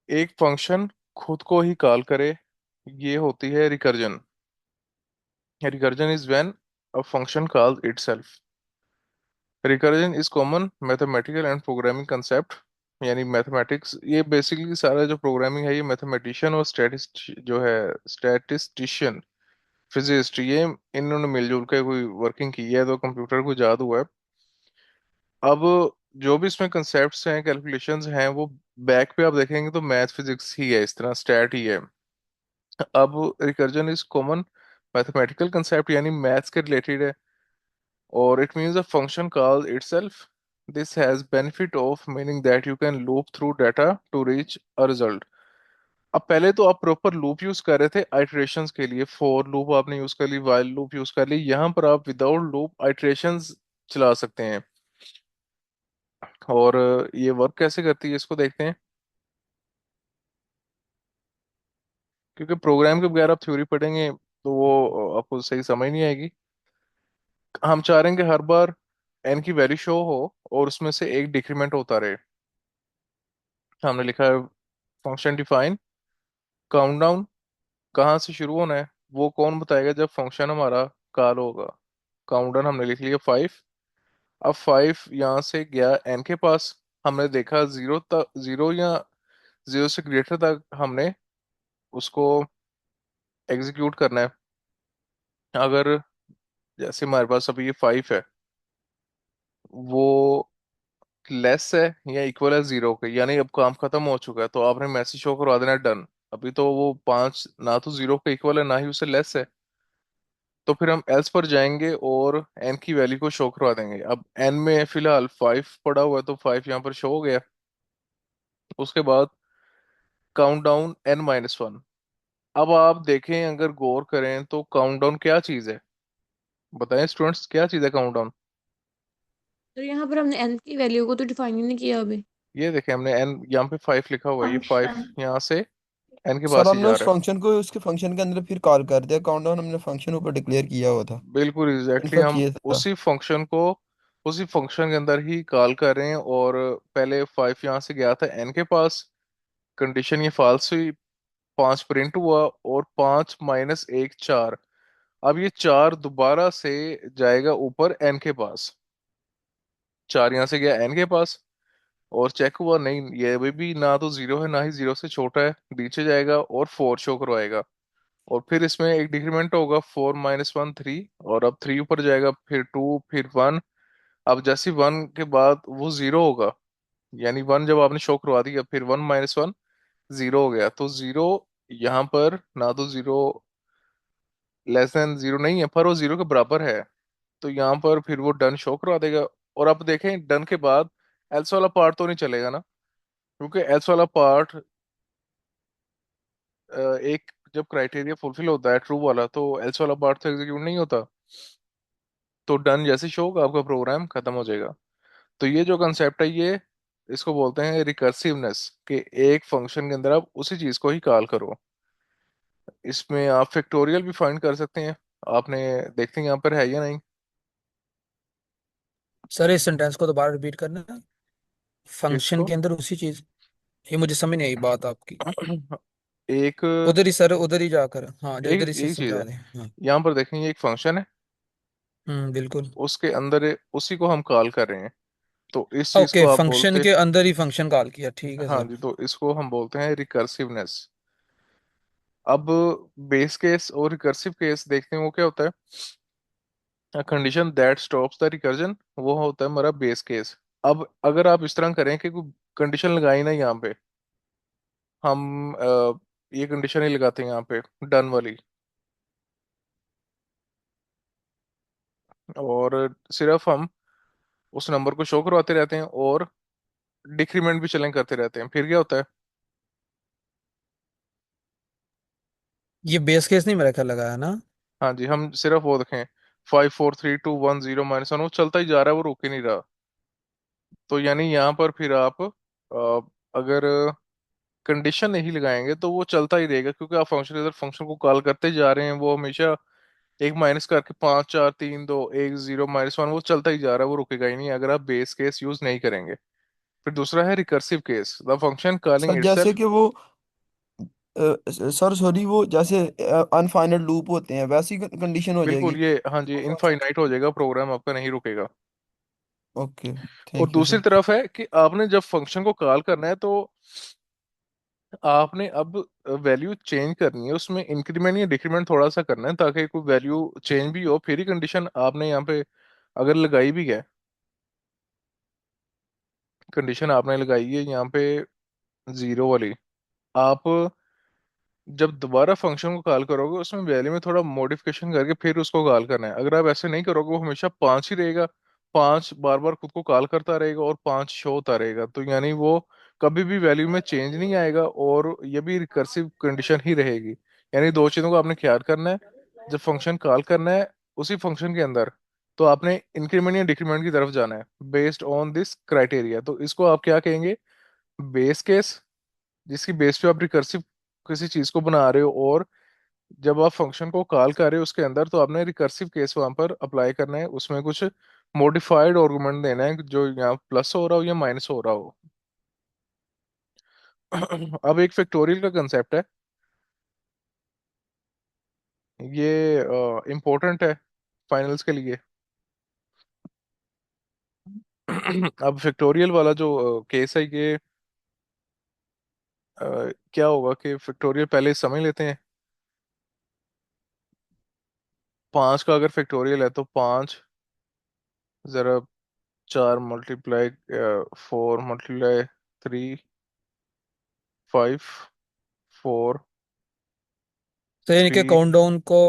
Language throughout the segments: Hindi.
एक फंक्शन खुद को ही कॉल करे, ये होती है recursion. Recursion is when a function calls itself. Recursion is common mathematical and programming concept. यानी मैथमेटिक्स, ये बेसिकली सारा जो प्रोग्रामिंग है ये मैथमेटिशियन और स्टैटिस्टिशियन, फिजिस्ट, ये इन्होंने मिलजुल के कोई वर्किंग की है तो कंप्यूटर को इजाद हुआ है। अब जो भी इसमें कंसेप्ट्स हैं, कैलकुलेशंस हैं, वो बैक पे आप देखेंगे तो मैथ फिजिक्स ही है, इस तरह स्टैट ही है। अब recursion is common mathematical concept, यानी मैथ्स के रिलेटेड है। और it means a function calls itself. This has benefit of meaning that you can loop through data to reach a result. अब पहले तो आप प्रॉपर लूप यूज कर रहे थे आइटरेशंस के लिए, फॉर लूप आपने यूज कर ली, वाइल लूप यूज कर ली, यहाँ पर आप विदाउट लूप आइटरेशंस चला सकते हैं। और ये वर्क कैसे करती है इसको देखते हैं। क्योंकि प्रोग्राम के बगैर आप थ्योरी पढ़ेंगे तो वो आपको सही समझ नहीं आएगी। हम चाह रहे हैं कि हर बार एन की वैल्यू शो हो और उसमें से एक डिक्रीमेंट होता रहे। हमने लिखा है फंक्शन डिफाइन काउंटडाउन, कहाँ से शुरू होना है वो कौन बताएगा जब फंक्शन हमारा कॉल होगा। काउंटडाउन हमने लिख लिया 5। अब 5 यहाँ से गया एन के पास, हमने देखा जीरो तक, जीरो या जीरो से ग्रेटर तक हमने उसको एग्जीक्यूट करना है। अगर जैसे हमारे पास अभी ये 5 है, वो लेस है या इक्वल है जीरो के, यानी अब काम खत्म हो चुका है, तो आपने मैसेज शो करवा देना डन। अभी तो वो 5 ना तो जीरो के इक्वल है ना ही उससे लेस है। तो फिर हम एल्स पर जाएंगे और एन की वैल्यू को शो करवा देंगे। अब एन में फिलहाल 5 पड़ा हुआ है तो 5 यहाँ पर शो हो गया। उसके बाद काउंट डाउन n-1। अब आप देखें, अगर गौर करें तो काउंटडाउन क्या चीज़ है, बताएं स्टूडेंट्स, क्या चीज़ है काउंटडाउन। तो यहाँ पर हमने n की वैल्यू को तो डिफाइन ही नहीं किया अभी। ये देखें, हमने एन यहाँ पे 5 लिखा हुआ है, ये 5 फंक्शन। यहाँ से एन के सर पास ही हमने जा उस रहा है। फंक्शन को उसके फंक्शन के अंदर फिर कॉल कर दिया, काउंटडाउन हमने फंक्शन ऊपर डिक्लेयर किया हुआ था। बिल्कुल एग्जैक्टली, इन्फैक्ट हम ये था। उसी फंक्शन को उसी फंक्शन के अंदर ही कॉल कर रहे हैं। और पहले 5 यहाँ से गया था एन के पास, कंडीशन ये फॉल्स हुई, 5 प्रिंट हुआ और 5 - 1 4। अब ये 4 दोबारा से जाएगा ऊपर एन के पास। 4 यहाँ से गया एन के पास और चेक हुआ नहीं, ये भी ना तो जीरो है ना ही जीरो से छोटा है, नीचे जाएगा और 4 शो करवाएगा। और फिर इसमें एक डिक्रीमेंट होगा, 4 - 1 3। और अब 3 ऊपर जाएगा, फिर 2, फिर 1। अब जैसे 1 के बाद वो जीरो होगा, यानी 1 जब आपने शो करवा दिया फिर 1 - 1 जीरो हो गया, तो जीरो यहाँ पर ना तो जीरो लेस देन जीरो नहीं है, पर वो जीरो के बराबर है। तो यहाँ पर फिर वो डन शो करवा देगा। और अब देखें डन के बाद एल्स वाला पार्ट तो नहीं चलेगा ना, क्योंकि एल्स वाला पार्ट एक जब क्राइटेरिया फुलफिल होता है ट्रू वाला, तो एल्स वाला पार्ट तो एग्जीक्यूट नहीं होता। तो डन जैसे शो होगा आपका प्रोग्राम खत्म हो जाएगा। तो ये जो कंसेप्ट है ये, इसको बोलते हैं रिकर्सिवनेस, कि एक फंक्शन के अंदर आप उसी चीज को ही कॉल करो। इसमें आप फैक्टोरियल भी फाइंड कर सकते हैं। आपने देखते हैं यहाँ पर है या नहीं। सर इस सेंटेंस को दोबारा रिपीट करना है। फंक्शन किसको? के अंदर उसी चीज। ये मुझे समझ नहीं आई बात आपकी। एक उधर ही सर, उधर ही जाकर, हाँ जो एक इधर ही से एक चीज समझा है, दें। हाँ। यहाँ पर देखेंगे एक फंक्शन है, बिल्कुल। उसके अंदर उसी को हम कॉल कर रहे हैं, तो इस चीज ओके, को आप फंक्शन बोलते। के अंदर ही फंक्शन कॉल किया, ठीक है हाँ सर। जी, तो इसको हम बोलते हैं रिकर्सिवनेस। अब बेस केस और रिकर्सिव केस देखते हैं वो क्या होता है। Condition that stops the recursion, वो होता है हमारा बेस केस। अब अगर आप इस तरह करें कि कोई कंडीशन लगाई ना यहाँ पे, हम ये कंडीशन ही लगाते हैं यहाँ पे डन वाली, और सिर्फ हम उस नंबर को शो करवाते रहते हैं और डिक्रीमेंट भी चलें करते रहते हैं, फिर क्या होता है। ये बेस केस नहीं मेरा ख्याल लगाया ना। हाँ जी, हम सिर्फ वो देखें 5 4 3 2 1 0 - 1, वो चलता ही जा रहा है, वो रुक ही नहीं रहा। तो यानी यहाँ पर फिर आप अगर कंडीशन नहीं लगाएंगे तो वो चलता ही रहेगा, क्योंकि आप फंक्शन इधर फंक्शन को कॉल करते जा रहे हैं, वो हमेशा एक माइनस करके 5 4 3 2 1 0 - 1, वो चलता ही जा रहा है, वो रुकेगा ही नहीं अगर आप बेस केस यूज नहीं करेंगे। फिर दूसरा है recursive case, the function calling sir जैसे इटसेल्फ। कि वो सर सॉरी, वो जैसे अनफाइनल लूप होते हैं वैसी कंडीशन हो बिल्कुल, जाएगी। ये हाँ जी इनफाइनाइट हो जाएगा, प्रोग्राम आपका नहीं रुकेगा। ओके, और थैंक यू दूसरी सर। तरफ है कि आपने जब फंक्शन को कॉल करना है तो आपने अब वैल्यू चेंज करनी है, उसमें इंक्रीमेंट या डिक्रीमेंट थोड़ा सा करना है ताकि कोई वैल्यू चेंज भी हो, फिर ही कंडीशन आपने यहाँ पे अगर लगाई भी है, कंडीशन आपने लगाई है यहाँ पे जीरो वाली, आप जब दोबारा फंक्शन को कॉल करोगे उसमें वैल्यू में थोड़ा मॉडिफिकेशन करके फिर उसको कॉल करना है। अगर आप ऐसे नहीं करोगे वो हमेशा पाँच ही रहेगा, पाँच बार बार खुद को कॉल करता रहेगा और पाँच शो होता रहेगा, तो यानी वो कभी भी वैल्यू में चेंज नहीं आएगा और ये भी रिकर्सिव कंडीशन ही रहेगी। यानी दो चीज़ों को आपने ख्याल करना है, जब फंक्शन कॉल करना है उसी फंक्शन के अंदर तो आपने इंक्रीमेंट या डिक्रीमेंट की तरफ जाना है बेस्ड ऑन दिस क्राइटेरिया। तो इसको आप क्या कहेंगे, बेस केस, जिसकी बेस पे आप रिकर्सिव किसी चीज को बना रहे हो, और जब आप फंक्शन को कॉल कर रहे हो उसके अंदर तो आपने रिकर्सिव केस वहां पर अप्लाई करना है, उसमें कुछ मॉडिफाइड आर्गुमेंट देना है जो यहाँ प्लस हो रहा हो या माइनस हो रहा हो। अब एक फैक्टोरियल का कंसेप्ट है, ये इम्पोर्टेंट है फाइनल्स के लिए। अब फैक्टोरियल वाला जो केस है ये क्या होगा कि फैक्टोरियल पहले समझ लेते हैं। पाँच का अगर फैक्टोरियल है तो पाँच, जरा चार multiply four multiply three, five, four, तो यानी थ्री, कि काउंटडाउन को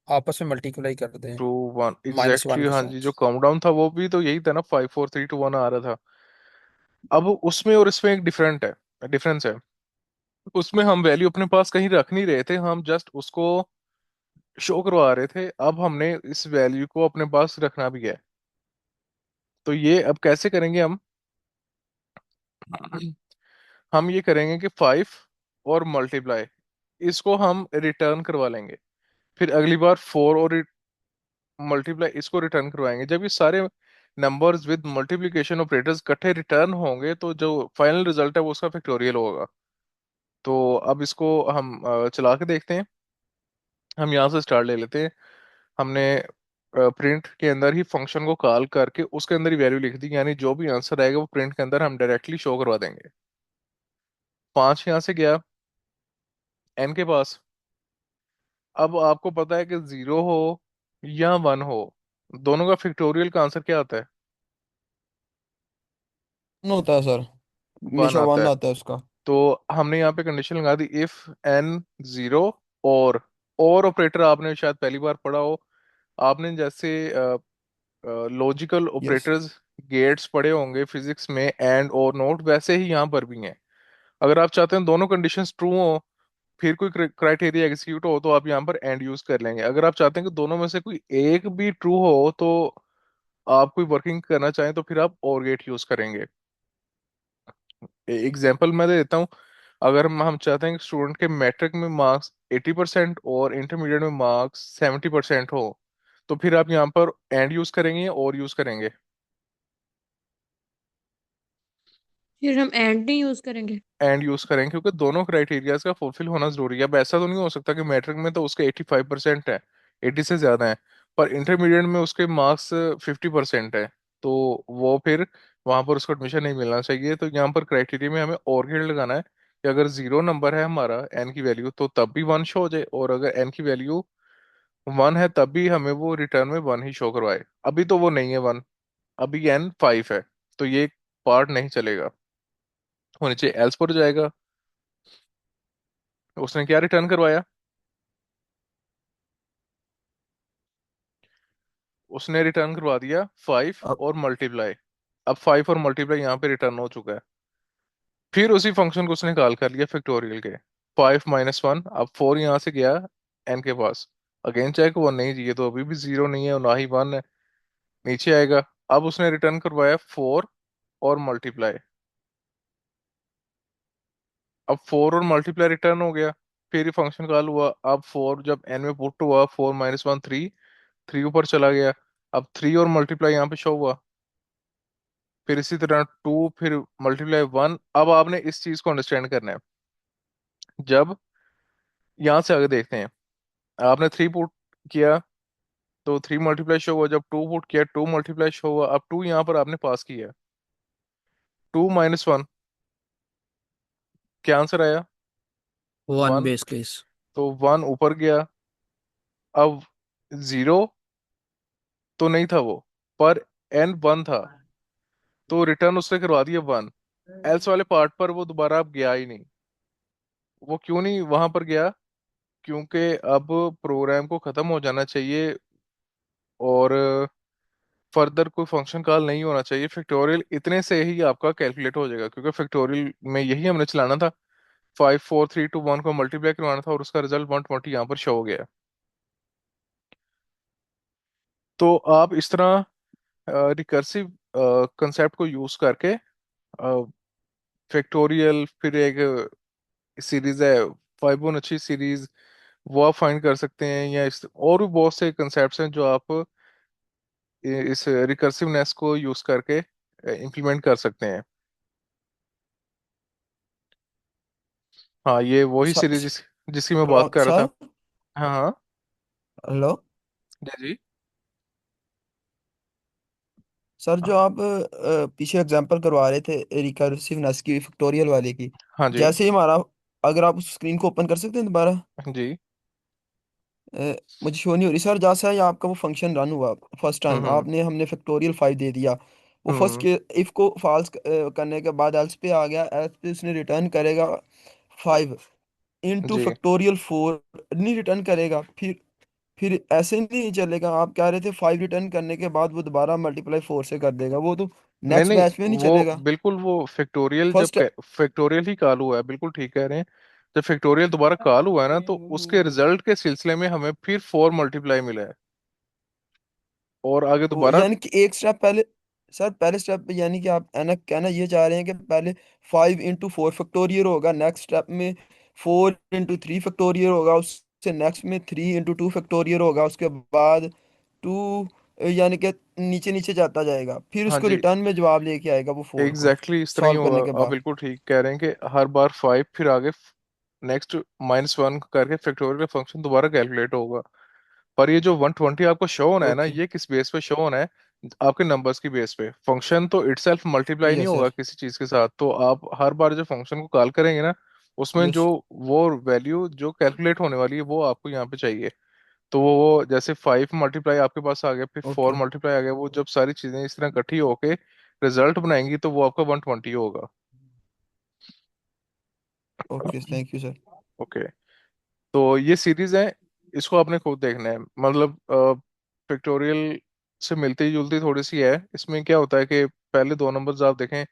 आपस में मल्टीप्लाई कर दें, two, one, minus exactly one के हाँ जी, साथ। जो काउंटडाउन था वो भी तो यही था ना, five four three two one आ रहा था। अब उसमें और इसमें एक डिफरेंस है। उसमें हम वैल्यू अपने पास कहीं रख नहीं रहे थे, हम जस्ट उसको शो करवा रहे थे। अब हमने इस वैल्यू को अपने पास रखना भी है, तो ये अब कैसे करेंगे हम ये करेंगे कि फाइव और मल्टीप्लाई, इसको हम रिटर्न करवा लेंगे, फिर अगली बार फोर और मल्टीप्लाई इसको रिटर्न करवाएंगे। जब ये सारे नंबर्स विद मल्टीप्लिकेशन ऑपरेटर्स इकट्ठे रिटर्न होंगे तो जो फाइनल रिजल्ट है वो उसका फैक्टोरियल होगा। तो अब इसको हम चला के देखते हैं। हम यहाँ से स्टार्ट ले लेते हैं। हमने प्रिंट के अंदर ही फंक्शन को कॉल करके उसके अंदर ही वैल्यू लिख दी, यानी जो भी आंसर आएगा वो प्रिंट के अंदर हम डायरेक्टली शो करवा देंगे। पाँच यहाँ से गया एन के पास। अब आपको पता है कि जीरो हो या वन हो, दोनों का फैक्टोरियल का आंसर क्या आता है, होता है सर, वन हमेशा आता वन है। आता है उसका। तो हमने यहाँ पे कंडीशन लगा दी, इफ एन जीरो, और ऑपरेटर आपने शायद पहली बार पढ़ा हो, आपने जैसे लॉजिकल यस। ऑपरेटर्स गेट्स पढ़े होंगे फिजिक्स में, एंड और नोट, वैसे ही यहाँ पर भी हैं। अगर आप चाहते हैं दोनों कंडीशंस ट्रू हो फिर कोई क्राइटेरिया एग्जीक्यूट हो तो आप यहाँ पर एंड यूज कर लेंगे। अगर आप चाहते हैं कि दोनों में से कोई एक भी ट्रू हो तो आप कोई वर्किंग करना चाहें तो फिर आप और गेट यूज करेंगे। एग्जाम्पल मैं दे देता हूँ। अगर हम चाहते हैं कि स्टूडेंट के मैट्रिक में मार्क्स 80% और इंटरमीडिएट में मार्क्स 70% हो, तो फिर आप यहाँ पर एंड यूज करेंगे और यूज करेंगे। फिर हम एंड नहीं यूज करेंगे। एंड यूज करेंगे क्योंकि दोनों क्राइटेरियाज का फुलफिल होना जरूरी है। अब ऐसा तो नहीं हो सकता कि मैट्रिक में तो उसके 85% है, 80 से ज्यादा है, पर इंटरमीडिएट में उसके मार्क्स 50% है, तो वो फिर वहां पर उसको एडमिशन नहीं मिलना चाहिए। तो यहाँ पर क्राइटेरिया में हमें और गेट लगाना है कि अगर जीरो नंबर है हमारा एन की वैल्यू तो तब भी वन शो हो जाए, और अगर एन की वैल्यू वन है तब भी हमें वो रिटर्न में वन ही शो करवाए। अभी तो वो नहीं है वन, अभी एन फाइव है, तो ये पार्ट नहीं चलेगा, वो नीचे एल्स पर जाएगा। उसने क्या रिटर्न करवाया, उसने रिटर्न करवा दिया फाइव अब और मल्टीप्लाई। अब फाइव और मल्टीप्लाई यहाँ पे रिटर्न हो चुका है। फिर उसी फंक्शन को उसने कॉल कर लिया फैक्टोरियल के, फाइव माइनस वन, अब फोर यहाँ से गया एन के पास, अगेन चेक वो नहीं चाहिए तो अभी भी जीरो नहीं है और ना ही वन है, नीचे आएगा। अब उसने रिटर्न करवाया फोर और मल्टीप्लाई। अब फोर और मल्टीप्लाई रिटर्न हो गया, फिर ही फंक्शन कॉल हुआ। अब फोर जब एन में पुट हुआ, four minus one three, three ऊपर चला गया। अब थ्री और मल्टीप्लाई यहाँ पे शो हुआ, फिर इसी तरह 2, फिर मल्टीप्लाई 1। अब आपने इस चीज को अंडरस्टैंड करना है। जब यहाँ से आगे देखते हैं, आपने 3 पुट किया तो 3 मल्टीप्लाई शो हुआ, जब 2 पुट किया 2 मल्टीप्लाई शो हुआ। अब 2 यहाँ पर आपने पास किया, 2 - 1, क्या आंसर आया? वन 1। Base case. तो 1 ऊपर गया। अब 0 तो नहीं था वो, पर n 1 था, तो रिटर्न उसने करवा दिया 1। एल्स वाले पार्ट पर वो दोबारा अब गया ही नहीं। वो क्यों नहीं वहां पर गया? क्योंकि अब प्रोग्राम को खत्म हो जाना चाहिए और फर्दर कोई फंक्शन कॉल नहीं होना चाहिए। फैक्टोरियल इतने से ही आपका कैलकुलेट हो जाएगा, क्योंकि फैक्टोरियल में यही हमने चलाना था। 5 4 3 2 1 को मल्टीप्लाई करवाना था और उसका रिजल्ट 120 यहाँ पर शो हो गया। तो आप इस तरह रिकर्सिव कंसेप्ट को यूज करके फैक्टोरियल, फिर एक सीरीज है फाइबोनाची सीरीज, वो आप फाइंड कर सकते हैं। या इस और भी बहुत से कंसेप्ट्स हैं जो आप इस रिकर्सिवनेस को यूज करके इम्प्लीमेंट कर सकते हैं। हाँ, ये वही सीरीज जिसकी मैं बात कर रहा था। सर, हाँ हाँ। हेलो। जी जी। सर, जो आप पीछे एग्जांपल करवा रहे थे रिकर्सिवनेस की फैक्टोरियल वाले की, हाँ जी। जैसे ही हमारा, अगर आप उस स्क्रीन को ओपन कर सकते हैं दोबारा। जी। मुझे शो नहीं हो रही सर। जैसा ही आपका वो फंक्शन रन हुआ फर्स्ट टाइम, हम्म। आपने हमने फैक्टोरियल 5 दे दिया। वो फर्स्ट हम्म। के इफ को फॉल्स करने के बाद एल्स पे आ गया। एल्स पे उसने रिटर्न करेगा 5 इंटू जी। फैक्टोरियल 4, नहीं रिटर्न करेगा। फिर ऐसे नहीं चलेगा। आप कह रहे थे 5 रिटर्न करने के बाद वो दोबारा मल्टीप्लाई 4 से कर देगा, वो तो नहीं नेक्स्ट नहीं, बैच में नहीं वो चलेगा। बिल्कुल वो फैक्टोरियल जब फर्स्ट। फैक्टोरियल ही कॉल हुआ है, बिल्कुल ठीक कह रहे हैं। जब फैक्टोरियल दोबारा कॉल हुआ है ना, तो उसके रिजल्ट के सिलसिले में हमें फिर 4 मल्टीप्लाई मिला है और आगे ओ, दोबारा। यानी कि एक स्टेप पहले। सर, पहले स्टेप पे यानी कि आप है ना कहना ये चाह रहे हैं कि पहले 5 इंटू 4 फैक्टोरियल होगा, नेक्स्ट स्टेप में 4 इंटू 3 फैक्टोरियल होगा, उससे नेक्स्ट में 3 इंटू 2 फैक्टोरियल होगा, उसके बाद 2, यानी कि नीचे नीचे जाता जाएगा, फिर हाँ उसको जी, रिटर्न में जवाब लेके आएगा वो 4 को एग्जैक्टली इस तरह ही सॉल्व होगा। करने के आप बाद। बिल्कुल ठीक कह रहे हैं कि हर बार 5 फिर आगे नेक्स्ट -1 करके फैक्टोरियल का फंक्शन दोबारा कैलकुलेट होगा। पर ये जो 120 आपको शो होना है ना, ओके। ये किस बेस पे शो होना है? आपके नंबर्स की बेस पे। फंक्शन तो इटसेल्फ मल्टीप्लाई नहीं यस होगा सर। किसी चीज के साथ, तो आप हर बार जो फंक्शन को कॉल करेंगे ना, उसमें जो यस। वो वैल्यू जो कैलकुलेट होने वाली है वो आपको यहाँ पे चाहिए। तो वो जैसे 5 मल्टीप्लाई आपके पास आ गया, फिर 4 ओके। मल्टीप्लाई आ गया, वो जब सारी चीजें इस तरह इकट्ठी होके रिजल्ट बनाएंगी तो वो आपका 120 होगा। Okay, thank you sir. Okay. तो ये सीरीज है, इसको आपने खुद देखना है। मतलब पिक्टोरियल से मिलती जुलती थोड़ी सी है। इसमें क्या होता है कि पहले दो नंबर्स आप देखें,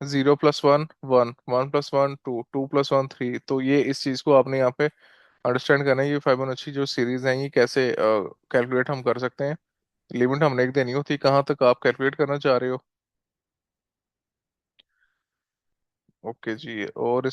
0 + 1 1, 1 + 1 2, 2 + 1 3। तो ये इस चीज को आपने यहाँ पे अंडरस्टैंड करना है। ये फाइबोनाची जो सीरीज है ये कैसे कैलकुलेट हम कर सकते हैं। लिमिट हमने एक देनी होती, कहाँ तक आप कैलकुलेट करना चाह रहे हो। ओके जी। और